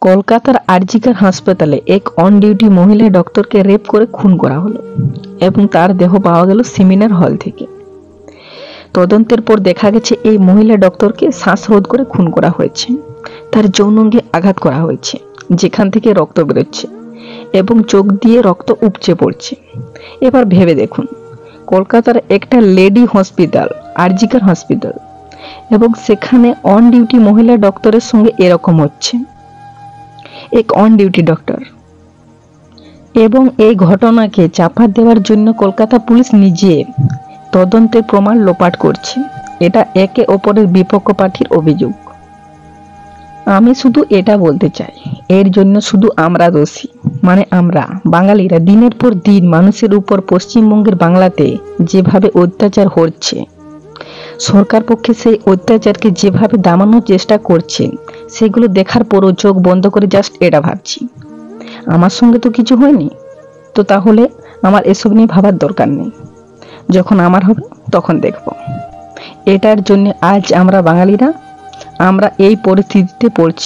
কলকাতার আরজিকর হাসপাতালে এক অন ডিউটি মহিলা ডক্টরকে রেপ করে খুন করা হলো এবং তার দেহ পাওয়া গেল সেমিনার হল থেকে। তদন্তের পর দেখা গেছে এই মহিলা ডক্টরকে শ্বাসরোধ করে খুন করা হয়েছে। তার যৌনাঙ্গে আঘাত করা হয়েছে, যেখান থেকে রক্ত বেরোচ্ছে এবং চোখ দিয়ে রক্ত উপচে পড়ছে। এবার ভেবে দেখুন, কলকাতার একটা লেডি হসপিটাল, আরজিকর হসপিটাল, এবং সেখানে অন ডিউটি মহিলা ডক্টরের সঙ্গে এরকম হচ্ছে। এক অন ডিউটি ডক্টর, এবং এই ঘটনাকে চাপা দেওয়ার জন্য কলকাতা পুলিশ নিজে তদন্তের প্রমাণ লোপাট করছে। এটা একে অপরের বিপক্ষ পার্টির অভিযোগ। আমি শুধু এটা বলতে চাই, এর জন্য শুধু আমরা দোষী, মানে আমরা বাঙালিরা। দিনের পর দিন মানুষের উপর পশ্চিমবঙ্গের বাংলাতে যেভাবে অত্যাচার হচ্ছে, সরকার পক্ষে সেই অত্যাচারকে যেভাবে দামানোর চেষ্টা করছে, সেগুলো দেখার পরও চোখ বন্ধ করে জাস্ট এটা ভাবছি, আমার সঙ্গে তো কিছু হয়নি, তো তাহলে আমার এসব নিয়ে ভাবার দরকার নেই। যখন আমার হবে তখন দেখব। এটার জন্য আজ আমরা বাঙালিরা আমরা এই পরিস্থিতিতে পড়ছি।